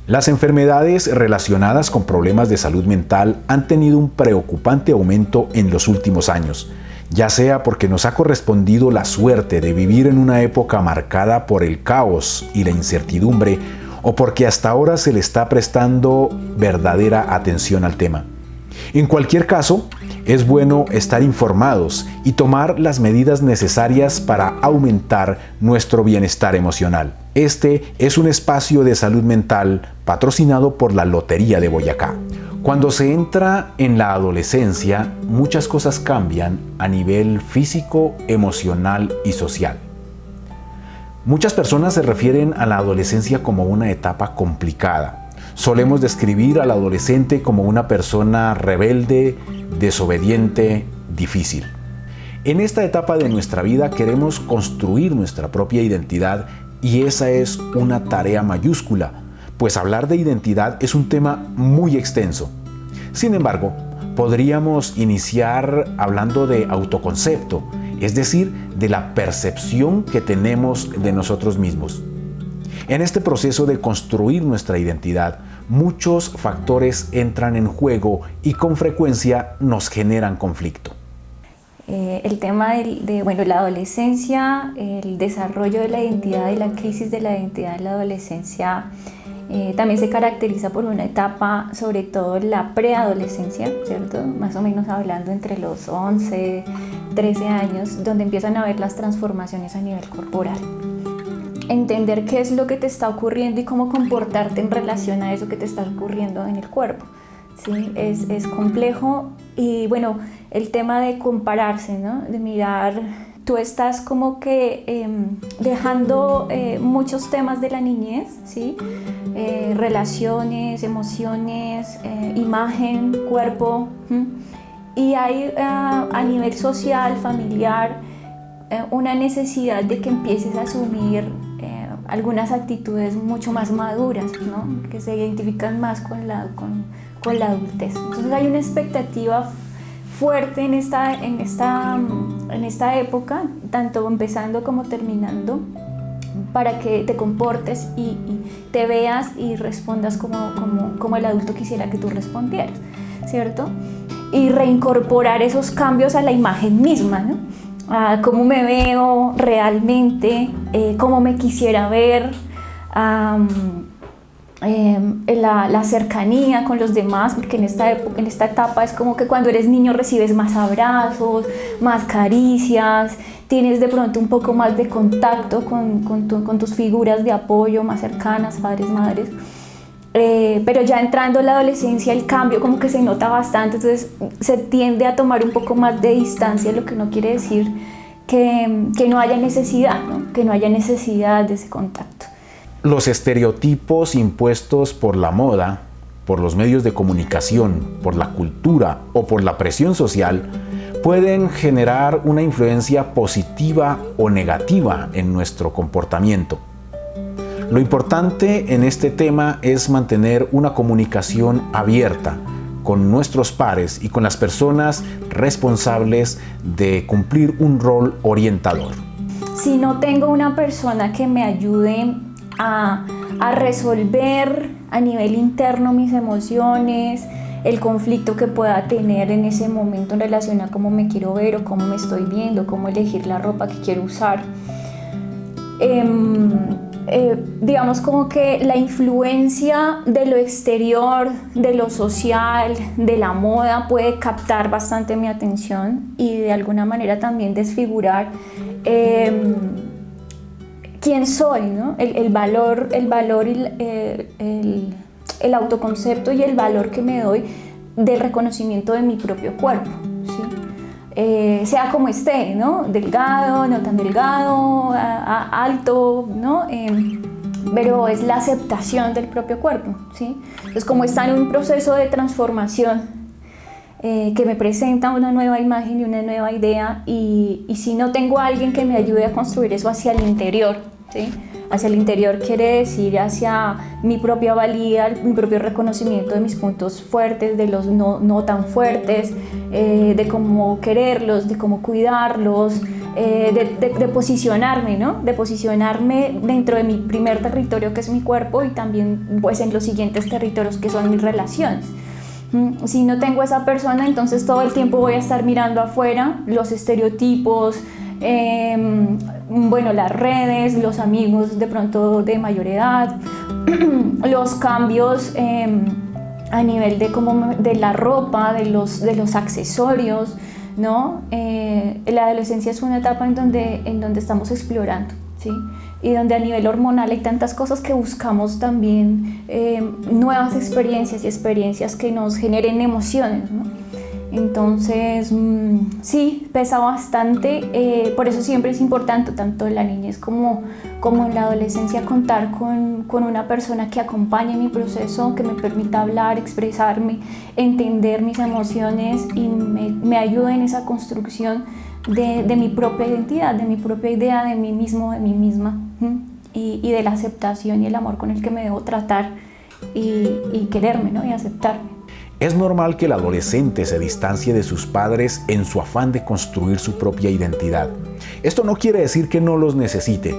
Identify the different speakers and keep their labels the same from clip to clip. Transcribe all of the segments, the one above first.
Speaker 1: Las enfermedades relacionadas con problemas de salud mental han tenido un preocupante aumento en los últimos años, ya sea porque nos ha correspondido la suerte de vivir en una época marcada por el caos y la incertidumbre, o porque hasta ahora se le está prestando verdadera atención al tema. En cualquier caso, es bueno estar informados y tomar las medidas necesarias para aumentar nuestro bienestar emocional. Este es un espacio de salud mental patrocinado por la Lotería de Boyacá. Cuando se entra en la adolescencia, muchas cosas cambian a nivel físico, emocional y social. Muchas personas se refieren a la adolescencia como una etapa complicada. Solemos describir al adolescente como una persona rebelde, desobediente, difícil. En esta etapa de nuestra vida queremos construir nuestra propia identidad y esa es una tarea mayúscula, pues hablar de identidad es un tema muy extenso. Sin embargo, podríamos iniciar hablando de autoconcepto, es decir, de la percepción que tenemos de nosotros mismos. En este proceso de construir nuestra identidad, muchos factores entran en juego y con frecuencia nos generan conflicto.
Speaker 2: El tema de la adolescencia, el desarrollo de la identidad y la crisis de la identidad en la adolescencia también se caracteriza por una etapa, sobre todo la preadolescencia, ¿cierto? Más o menos hablando entre los 11, 13 años, donde empiezan a ver las transformaciones a nivel corporal. Entender qué es lo que te está ocurriendo y cómo comportarte en relación a eso que te está ocurriendo en el cuerpo, ¿sí? Es complejo y bueno, el tema de compararse, ¿no? De mirar, tú estás como que dejando muchos temas de la niñez, ¿sí? Relaciones, emociones, imagen, cuerpo, y hay a nivel social, familiar, una necesidad de que empieces a asumir algunas actitudes mucho más maduras, ¿no? Que se identifican más con la adultez. Entonces hay una expectativa fuerte en esta época, tanto empezando como terminando, para que te comportes y te veas y respondas como el adulto quisiera que tú respondieras, ¿cierto? Y reincorporar esos cambios a la imagen misma, ¿no? A cómo me veo realmente, cómo me quisiera ver, la cercanía con los demás, porque en esta etapa es como que cuando eres niño recibes más abrazos, más caricias, tienes de pronto un poco más de contacto con tus figuras de apoyo más cercanas, padres, madres. Pero ya entrando en la adolescencia el cambio como que se nota bastante, entonces se tiende a tomar un poco más de distancia, lo que no quiere decir que no haya necesidad, ¿no? Que no haya necesidad de ese contacto.
Speaker 1: Los estereotipos impuestos por la moda, por los medios de comunicación, por la cultura o por la presión social pueden generar una influencia positiva o negativa en nuestro comportamiento. Lo importante en este tema es mantener una comunicación abierta con nuestros pares y con las personas responsables de cumplir un rol orientador.
Speaker 2: Si no tengo una persona que me ayude a resolver a nivel interno mis emociones, el conflicto que pueda tener en ese momento en relación a cómo me quiero ver o cómo me estoy viendo, cómo elegir la ropa que quiero usar, digamos como que la influencia de lo exterior, de lo social, de la moda puede captar bastante mi atención y de alguna manera también desfigurar quién soy, ¿no? El valor, el autoconcepto y el valor que me doy del reconocimiento de mi propio cuerpo, ¿sí? Sea como esté, ¿no? Delgado, no tan delgado, alto, ¿no? Pero es la aceptación del propio cuerpo, ¿sí? Entonces, como está en un proceso de transformación que me presenta una nueva imagen y una nueva idea, y si no tengo a alguien que me ayude a construir eso hacia el interior, ¿sí? Hacia el interior quiere decir hacia mi propia valía, mi propio reconocimiento de mis puntos fuertes, de los no tan fuertes, de cómo quererlos, de cómo cuidarlos, de posicionarme, ¿no? De posicionarme dentro de mi primer territorio, que es mi cuerpo, y también pues en los siguientes territorios, que son mis relaciones. Si no tengo esa persona, entonces todo el tiempo voy a estar mirando afuera los estereotipos, bueno, las redes, los amigos de pronto de mayor edad, los cambios a nivel de la ropa, de los accesorios, ¿no? La adolescencia es una etapa en donde estamos explorando, ¿sí? Y donde a nivel hormonal hay tantas cosas que buscamos también, nuevas experiencias y experiencias que nos generen emociones, ¿no? Entonces, sí, pesa bastante, por eso siempre es importante, tanto en la niñez como en la adolescencia, contar con una persona que acompañe mi proceso, que me permita hablar, expresarme, entender mis emociones y me ayude en esa construcción de mi propia identidad, de mi propia idea de mí mismo, de mí misma, y de la aceptación y el amor con el que me debo tratar y quererme, ¿no? Y aceptarme.
Speaker 1: Es normal que el adolescente se distancie de sus padres en su afán de construir su propia identidad. Esto no quiere decir que no los necesite.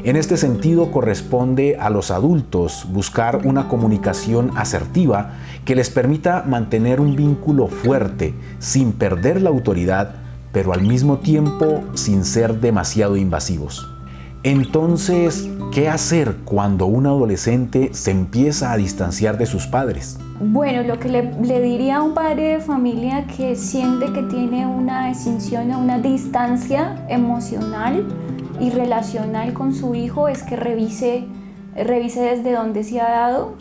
Speaker 1: En este sentido, corresponde a los adultos buscar una comunicación asertiva que les permita mantener un vínculo fuerte, sin perder la autoridad, pero al mismo tiempo sin ser demasiado invasivos. Entonces, ¿qué hacer cuando un adolescente se empieza a distanciar de sus padres?
Speaker 2: Bueno, lo que le diría a un padre de familia que siente que tiene una escinsión o una distancia emocional y relacional con su hijo es que revise desde dónde se ha dado,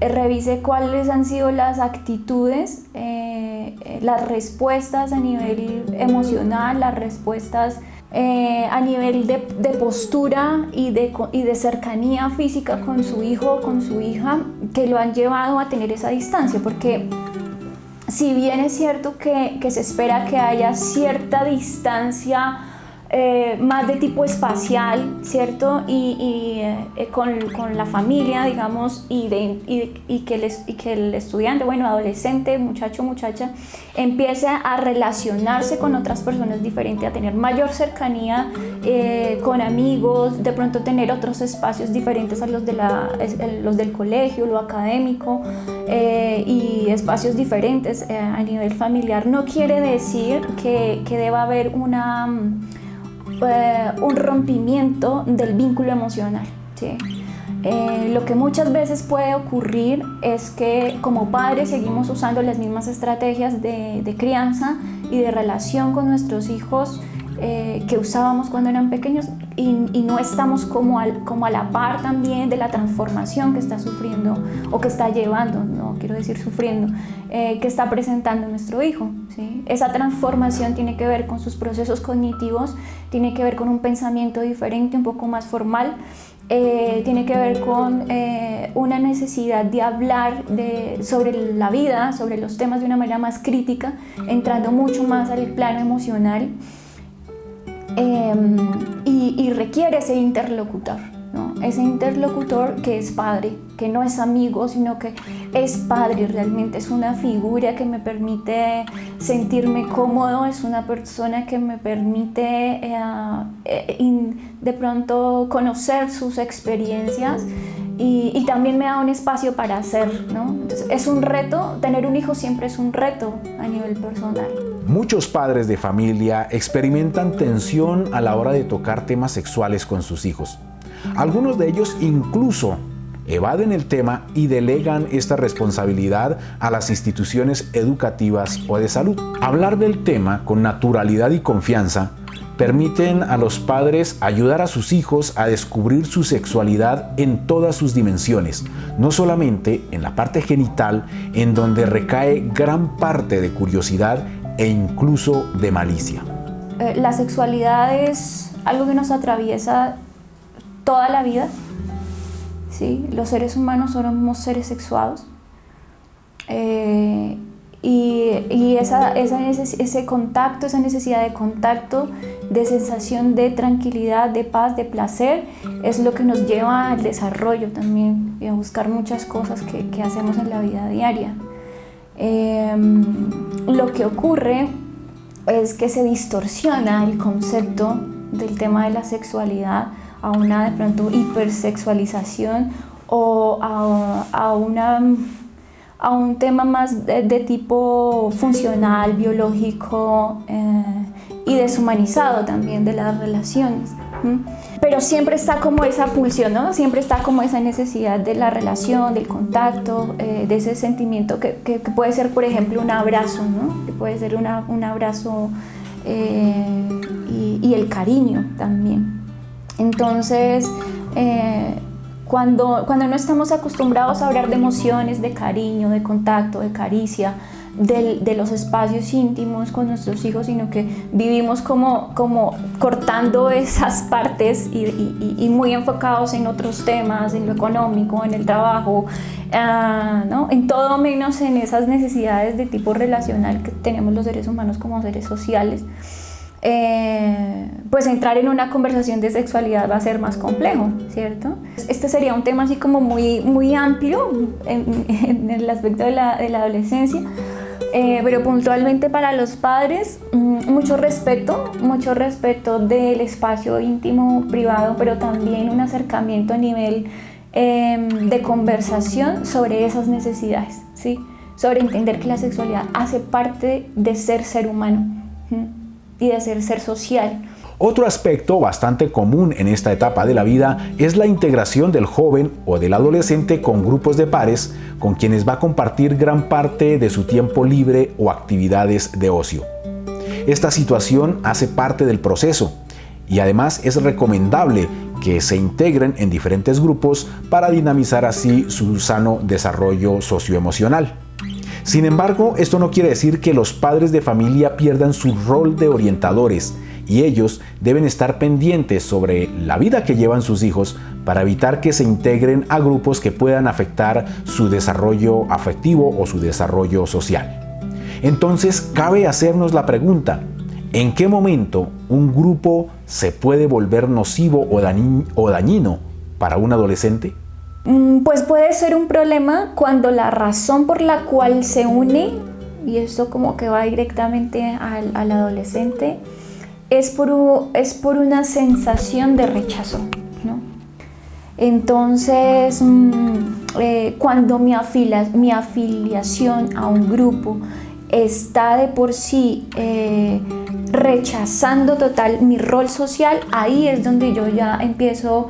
Speaker 2: revise cuáles han sido las actitudes, las respuestas a nivel emocional, las respuestas a nivel de postura y de cercanía física con su hijo o con su hija, que lo han llevado a tener esa distancia, porque si bien es cierto que se espera que haya cierta distancia más de tipo espacial, ¿cierto? Y con la familia, digamos, y que el estudiante, bueno, adolescente, muchacho, muchacha, empiece a relacionarse con otras personas diferentes, a tener mayor cercanía con amigos, de pronto tener otros espacios diferentes a los del colegio, lo académico, y espacios diferentes a nivel familiar. No quiere decir que deba haber un rompimiento del vínculo emocional, ¿sí? Lo que muchas veces puede ocurrir es que como padres seguimos usando las mismas estrategias de crianza y de relación con nuestros hijos que usábamos cuando eran pequeños y no estamos como a la par también de la transformación que está sufriendo o que está llevando, no quiero decir sufriendo, que está presentando nuestro hijo, ¿sí? Esa transformación tiene que ver con sus procesos cognitivos, tiene que ver con un pensamiento diferente, un poco más formal, tiene que ver con una necesidad de hablar sobre la vida, sobre los temas de una manera más crítica, entrando mucho más al plano emocional. Y requiere ese interlocutor, ¿no? Ese interlocutor que es padre, que no es amigo, sino que es padre, realmente es una figura que me permite sentirme cómodo, es una persona que me permite de pronto conocer sus experiencias y también me da un espacio para hacer, ¿no? Entonces es un reto, tener un hijo siempre es un reto a nivel personal.
Speaker 1: Muchos padres de familia experimentan tensión a la hora de tocar temas sexuales con sus hijos. Algunos de ellos incluso evaden el tema y delegan esta responsabilidad a las instituciones educativas o de salud. Hablar del tema con naturalidad y confianza permiten a los padres ayudar a sus hijos a descubrir su sexualidad en todas sus dimensiones, no solamente en la parte genital, en donde recae gran parte de curiosidad e incluso de malicia.
Speaker 2: La sexualidad es algo que nos atraviesa toda la vida, ¿sí? Los seres humanos somos seres sexuados, y ese contacto, esa necesidad de contacto, de sensación de tranquilidad, de paz, de placer, es lo que nos lleva al desarrollo también y a buscar muchas cosas que hacemos en la vida diaria. Lo que ocurre es que se distorsiona el concepto del tema de la sexualidad a una de pronto hipersexualización o a un tema más de tipo funcional, biológico y deshumanizado también de las relaciones. Pero siempre está como esa pulsión, ¿no? Siempre está como esa necesidad de la relación, del contacto, de ese sentimiento que puede ser, por ejemplo, un abrazo, ¿no? Que puede ser un abrazo y el cariño también. Entonces, cuando no estamos acostumbrados a hablar de emociones, de cariño, de contacto, de caricia, de los espacios íntimos con nuestros hijos, sino que vivimos como cortando esas partes y muy enfocados en otros temas, en lo económico, en el trabajo, ¿no? En todo menos en esas necesidades de tipo relacional que tenemos los seres humanos como seres sociales. Pues entrar en una conversación de sexualidad va a ser más complejo, ¿cierto? Este sería un tema así como muy amplio en el aspecto de la adolescencia, pero puntualmente para los padres, mucho respeto del espacio íntimo, privado, pero también un acercamiento a nivel de conversación sobre esas necesidades, ¿sí? Sobre entender que la sexualidad hace parte de ser humano. Y de ser social.
Speaker 1: Otro aspecto bastante común en esta etapa de la vida es la integración del joven o del adolescente con grupos de pares con quienes va a compartir gran parte de su tiempo libre o actividades de ocio. Esta situación hace parte del proceso y además es recomendable que se integren en diferentes grupos para dinamizar así su sano desarrollo socioemocional. Sin embargo, esto no quiere decir que los padres de familia pierdan su rol de orientadores y ellos deben estar pendientes sobre la vida que llevan sus hijos para evitar que se integren a grupos que puedan afectar su desarrollo afectivo o su desarrollo social. Entonces, cabe hacernos la pregunta: ¿en qué momento un grupo se puede volver nocivo o dañino para un adolescente?
Speaker 2: Pues puede ser un problema cuando la razón por la cual se une, y esto como que va directamente al adolescente, es por una sensación de rechazo, ¿no? Entonces, cuando mi afiliación a un grupo está de por sí rechazando total mi rol social, ahí es donde yo ya empiezo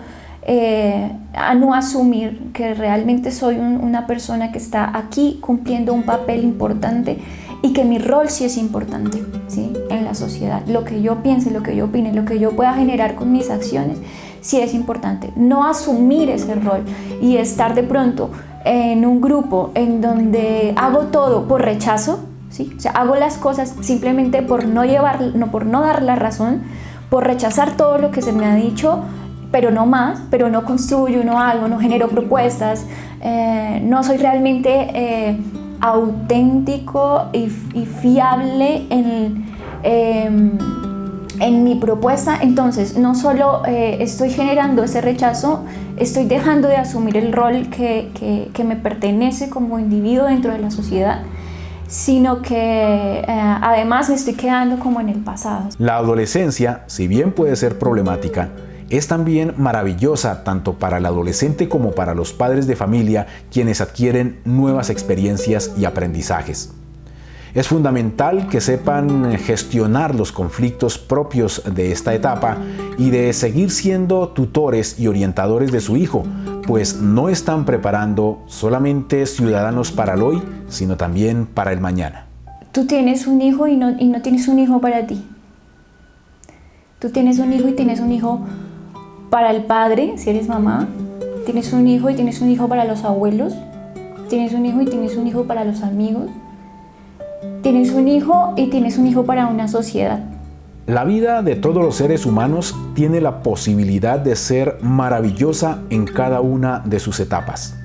Speaker 2: a no asumir que realmente soy una persona que está aquí cumpliendo un papel importante y que mi rol sí es importante, ¿sí? En la sociedad. Lo que yo piense, lo que yo opine, lo que yo pueda generar con mis acciones, sí es importante. No asumir ese rol y estar de pronto en un grupo en donde hago todo por rechazo, ¿sí? O sea, hago las cosas simplemente por no dar la razón, por rechazar todo lo que se me ha dicho, pero no más, pero no construyo, no hago, no genero propuestas, no soy realmente auténtico y fiable en mi propuesta. Entonces no solo estoy generando ese rechazo, estoy dejando de asumir el rol que me pertenece como individuo dentro de la sociedad, sino que además me estoy quedando como en el pasado.
Speaker 1: La adolescencia, si bien puede ser problemática, es también maravillosa tanto para el adolescente como para los padres de familia, quienes adquieren nuevas experiencias y aprendizajes. Es fundamental que sepan gestionar los conflictos propios de esta etapa y de seguir siendo tutores y orientadores de su hijo, pues no están preparando solamente ciudadanos para el hoy, sino también para el mañana.
Speaker 2: Tú tienes un hijo y no tienes un hijo para ti. Tú tienes un hijo y tienes un hijo para el padre, si eres mamá. Tienes un hijo y tienes un hijo para los abuelos. Tienes un hijo y tienes un hijo para los amigos. Tienes un hijo y tienes un hijo para una sociedad.
Speaker 1: La vida de todos los seres humanos tiene la posibilidad de ser maravillosa en cada una de sus etapas.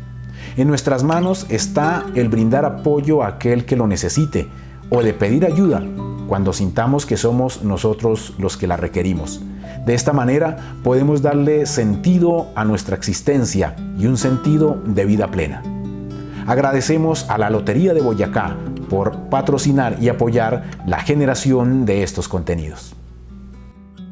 Speaker 1: En nuestras manos está el brindar apoyo a aquel que lo necesite o de pedir ayuda cuando sintamos que somos nosotros los que la requerimos. De esta manera podemos darle sentido a nuestra existencia y un sentido de vida plena. Agradecemos a la Lotería de Boyacá por patrocinar y apoyar la generación de estos contenidos.